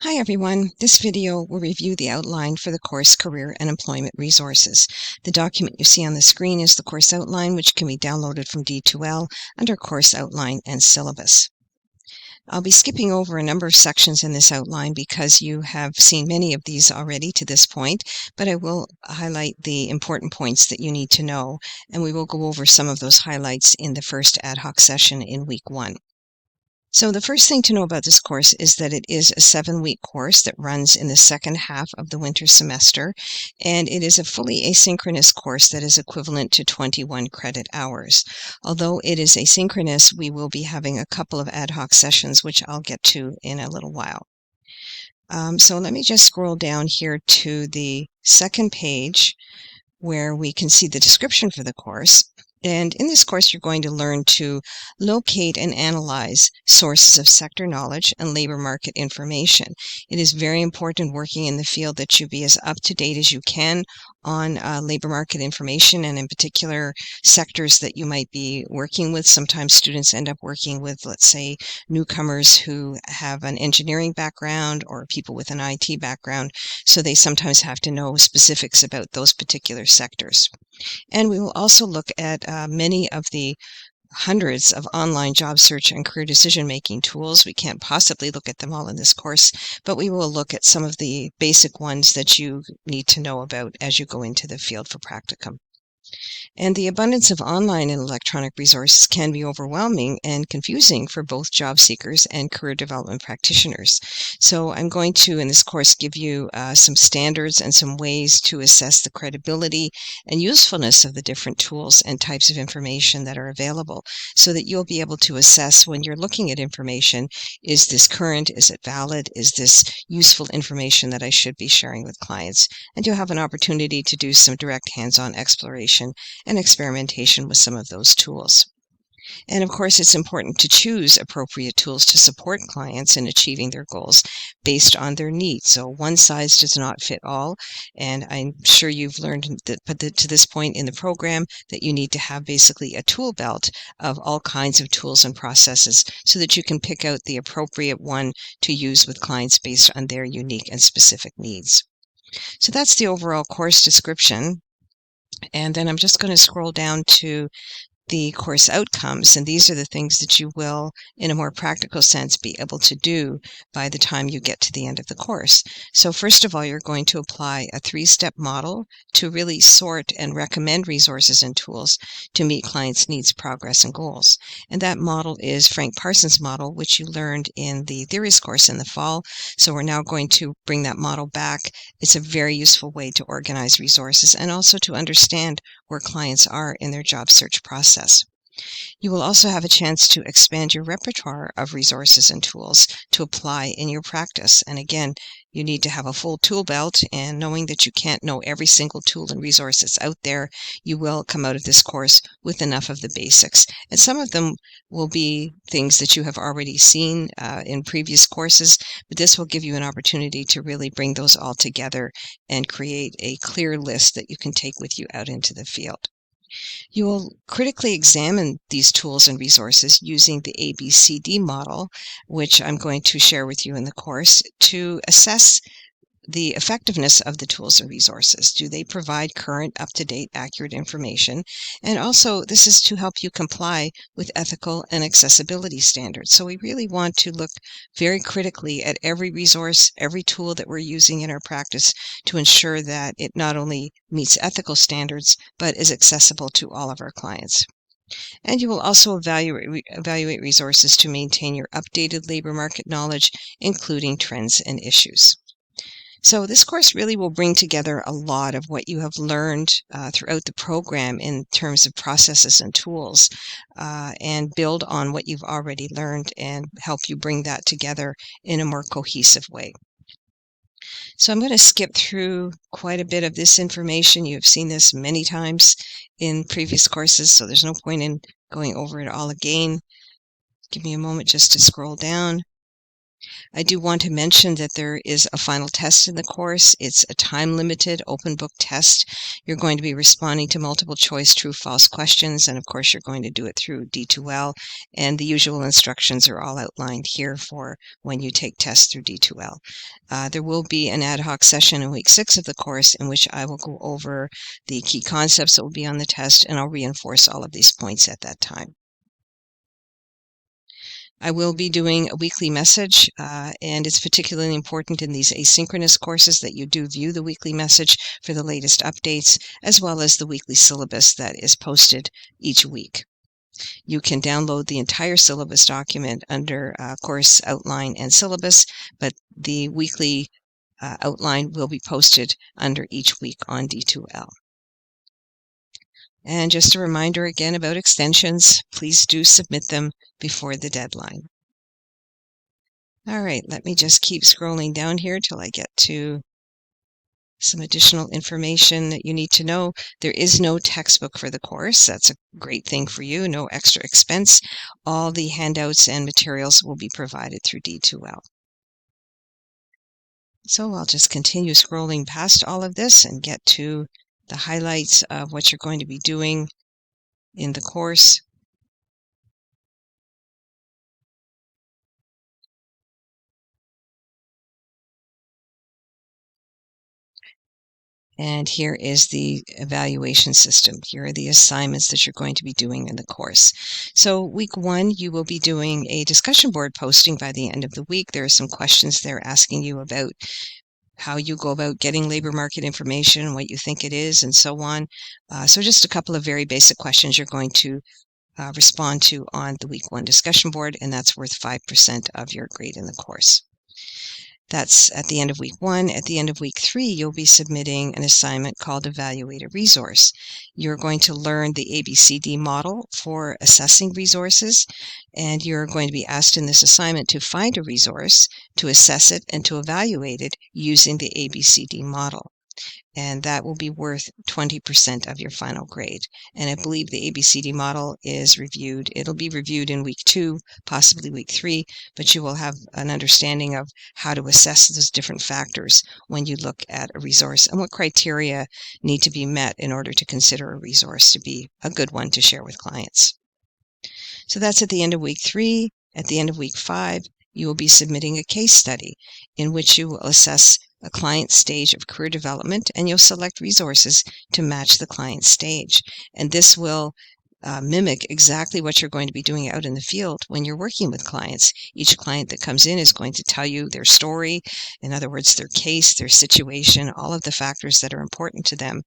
Hi everyone. This video will review the outline for the course Career and Employment Resources. The document you see on the screen is the course outline, which can be downloaded from D2L under Course Outline and Syllabus. I'll be skipping over a number of sections in this outline because you have seen many of these already to this point, but I will highlight the important points that you need to know, and we will go over some of those highlights in the first ad hoc session in week 1. So the first thing to know about this course is that it is a 7-week course that runs in the second half of the winter semester, and it is a fully asynchronous course that is equivalent to 21 credit hours. Although it is asynchronous, we will be having a couple of ad hoc sessions, which I'll get to in a little while. So let me just scroll down here to the second page where we can see the description for the course. And in this course, you're going to learn to locate and analyze sources of sector knowledge and labor market information. It is very important working in the field that you be as up to date as you can on labor market information, and in particular sectors that you might be working with. Sometimes students end up working with, let's say, newcomers who have an engineering background or people with an IT background, so they sometimes have to know specifics about those particular sectors. And we will also look at many of the hundreds of online job search and career decision-making tools. We can't possibly look at them all in this course, but we will look at some of the basic ones that you need to know about as you go into the field for practicum. And the abundance of online and electronic resources can be overwhelming and confusing for both job seekers and career development practitioners. So I'm going to, in this course, give you some standards and some ways to assess the credibility and usefulness of the different tools and types of information that are available, so that you'll be able to assess when you're looking at information, is this current, is it valid, is this useful information that I should be sharing with clients? And you'll have an opportunity to do some direct hands-on exploration and experimentation with some of those tools. And of course, it's important to choose appropriate tools to support clients in achieving their goals based on their needs. So one size does not fit all, and I'm sure you've learned that to this point in the program that you need to have basically a tool belt of all kinds of tools and processes so that you can pick out the appropriate one to use with clients based on their unique and specific needs. So that's the overall course description. And then I'm just going to scroll down to the course outcomes, and these are the things that you will, in a more practical sense, be able to do by the time you get to the end of the course. So first of all, you're going to apply a 3-step model to really sort and recommend resources and tools to meet clients' needs, progress, and goals. And that model is Frank Parsons' model, which you learned in the theories course in the fall. So we're now going to bring that model back. It's a very useful way to organize resources and also to understand where clients are in their job search process. You will also have a chance to expand your repertoire of resources and tools to apply in your practice. And again, you need to have a full tool belt, and knowing that you can't know every single tool and resource that's out there, you will come out of this course with enough of the basics. And some of them will be things that you have already seen in previous courses, but this will give you an opportunity to really bring those all together and create a clear list that you can take with you out into the field. You will critically examine these tools and resources using the ABCD model, which I'm going to share with you in the course, to assess the effectiveness of the tools and resources. Do they provide current, up-to-date, accurate information? And also, this is to help you comply with ethical and accessibility standards. So we really want to look very critically at every resource, every tool that we're using in our practice to ensure that it not only meets ethical standards, but is accessible to all of our clients. And you will also evaluate resources to maintain your updated labor market knowledge, including trends and issues. So this course really will bring together a lot of what you have learned throughout the program in terms of processes and tools, and build on what you've already learned and help you bring that together in a more cohesive way. So I'm going to skip through quite a bit of this information. You've seen this many times in previous courses, so there's no point in going over it all again. Give me a moment just to scroll down. I do want to mention that there is a final test in the course. It's a time-limited open book test. You're going to be responding to multiple choice true-false questions, and of course you're going to do it through D2L, and the usual instructions are all outlined here for when you take tests through D2L. There will be an ad hoc session in week 6 of the course in which I will go over the key concepts that will be on the test, and I'll reinforce all of these points at that time. I will be doing a weekly message, and it's particularly important in these asynchronous courses that you do view the weekly message for the latest updates, as well as the weekly syllabus that is posted each week. You can download the entire syllabus document under Course Outline and Syllabus, but the weekly outline will be posted under each week on D2L. And just a reminder again about extensions, please do submit them before the deadline. All right, let me just keep scrolling down here till I get to some additional information that you need to know. There is no textbook for the course. That's a great thing for you, no extra expense. All the handouts and materials will be provided through D2L. So I'll just continue scrolling past all of this and get to the highlights of what you're going to be doing in the course. And here is the evaluation system. Here are the assignments that you're going to be doing in the course. So week 1, you will be doing a discussion board posting by the end of the week. There are some questions there asking you about how you go about getting labor market information, what you think it is, and so on. So just a couple of very basic questions you're going to respond to on the week 1 discussion board, and that's worth 5% of your grade in the course. That's at the end of week 1. At the end of week 3, you'll be submitting an assignment called Evaluate a Resource. You're going to learn the ABCD model for assessing resources, and you're going to be asked in this assignment to find a resource, to assess it, and to evaluate it using the ABCD model. And that will be worth 20% of your final grade. And I believe the ABCD model is reviewed. It'll be reviewed in week 2, possibly week 3, but you will have an understanding of how to assess those different factors when you look at a resource and what criteria need to be met in order to consider a resource to be a good one to share with clients. So that's at the end of week 3. At the end of week 5, you will be submitting a case study in which you will assess a client's stage of career development, and you'll select resources to match the client's stage. And this will mimic exactly what you're going to be doing out in the field when you're working with clients. Each client that comes in is going to tell you their story, in other words, their case, their situation, all of the factors that are important to them.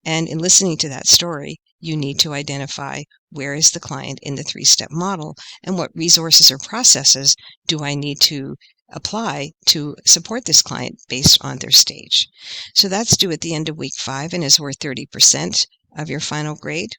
And in listening to that story, you need to identify where is the client in the 3-step model and what resources or processes do I need to apply to support this client based on their stage. So that's due at the end of week 5 and is worth 30% of your final grade.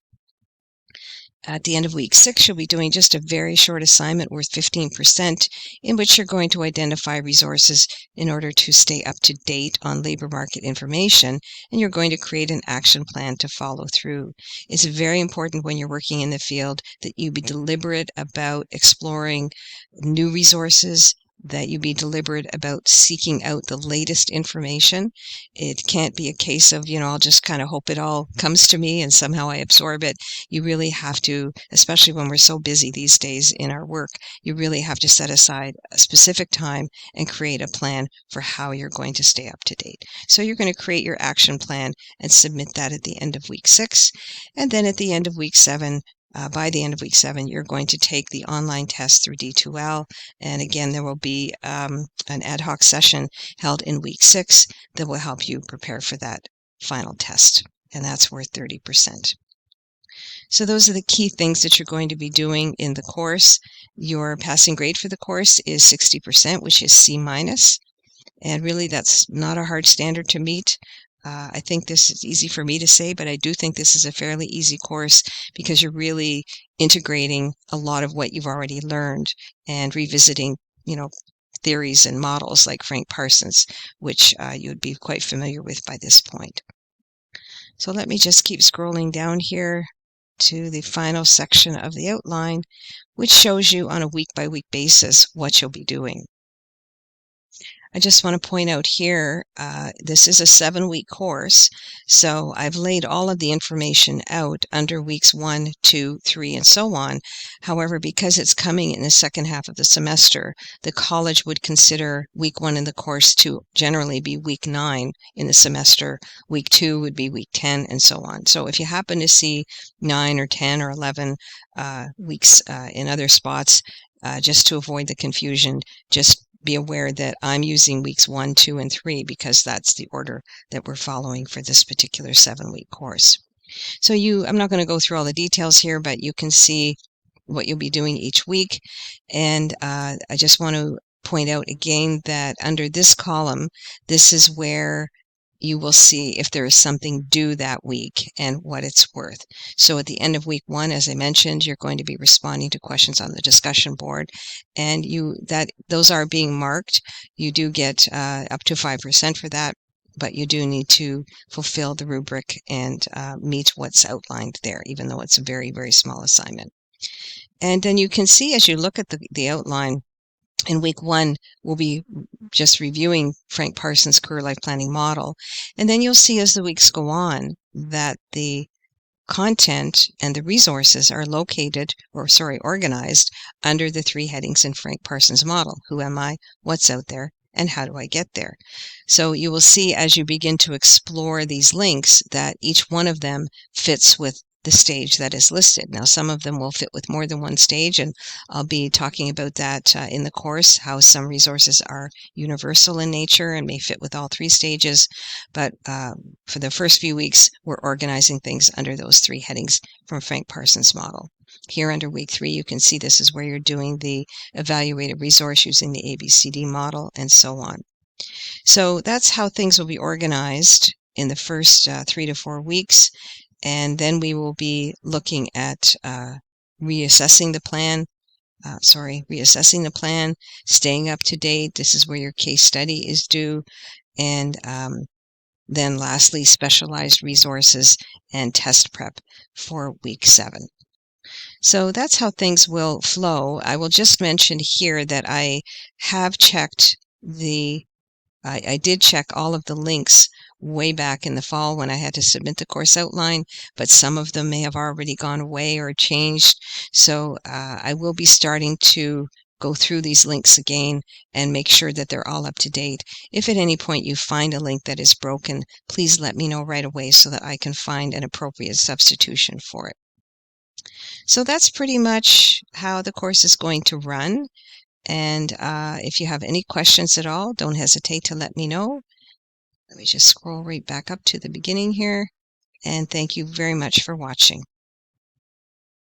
At the end of week 6, you'll be doing just a very short assignment worth 15%, in which you're going to identify resources in order to stay up to date on labor market information, and you're going to create an action plan to follow through. It's very important when you're working in the field that you be deliberate about exploring new resources, that you be deliberate about seeking out the latest information. It can't be a case of, I'll just kind of hope it all comes to me and somehow I absorb it. You really have to, especially when we're so busy these days in our work, you really have to set aside a specific time and create a plan for how you're going to stay up to date. So you're going to create your action plan and submit that at the end of week 6. And then at the end of week 7, by the end of week 7, you're going to take the online test through D2L. And again, there will be an ad hoc session held in week 6 that will help you prepare for that final test. And that's worth 30%. So those are the key things that you're going to be doing in the course. Your passing grade for the course is 60%, which is C-. And really, that's not a hard standard to meet. I think this is easy for me to say, but I do think this is a fairly easy course because you're really integrating a lot of what you've already learned and revisiting, theories and models like Frank Parsons, which you would be quite familiar with by this point. So let me just keep scrolling down here to the final section of the outline, which shows you on a week-by-week basis what you'll be doing. I just want to point out here, this is a 7-week course, so I've laid all of the information out under weeks 1, 2, 3, and so on. However, because it's coming in the second half of the semester, the college would consider week 1 in the course to generally be week 9 in the semester, week 2 would be week 10, and so on. So if you happen to see 9 or 10 or 11 weeks in other spots, just to avoid the confusion, just be aware that I'm using weeks 1, 2, and 3 because that's the order that we're following for this particular 7-week course. So I'm not going to go through all the details here, but you can see what you'll be doing each week. And I just want to point out again that under this column, this is where you will see if there is something due that week and what it's worth. So at the end of week 1, as I mentioned, you're going to be responding to questions on the discussion board, and those are being marked. You do get up to 5% for that, but you do need to fulfill the rubric and meet what's outlined there, even though it's a very, very small assignment. And then you can see as you look at the outline, in week 1, we'll be just reviewing Frank Parsons' career life planning model. And then you'll see as the weeks go on that the content and the resources are organized under the 3 headings in Frank Parsons' model. Who am I? What's out there? And how do I get there? So you will see as you begin to explore these links that each one of them fits with the stage that is listed. Now, some of them will fit with more than one stage, and I'll be talking about that in the course, how some resources are universal in nature and may fit with all 3 stages. But for the first few weeks, we're organizing things under those 3 headings from Frank Parsons' model. Here under week 3, you can see this is where you're doing the evaluated resource using the ABCD model and so on. So that's how things will be organized in the first 3 to 4 weeks. And then we will be looking at reassessing the plan, staying up to date. This is where your case study is due. And then lastly, specialized resources and test prep for week 7. So that's how things will flow. I will just mention here that I have checked I did check all of the links way back in the fall when I had to submit the course outline, but some of them may have already gone away or changed. So I will be starting to go through these links again and make sure that they're all up to date. If at any point you find a link that is broken, please let me know right away so that I can find an appropriate substitution for it. So that's pretty much how the course is going to run. And if you have any questions at all, don't hesitate to let me know. Let me just scroll right back up to the beginning here. And thank you very much for watching.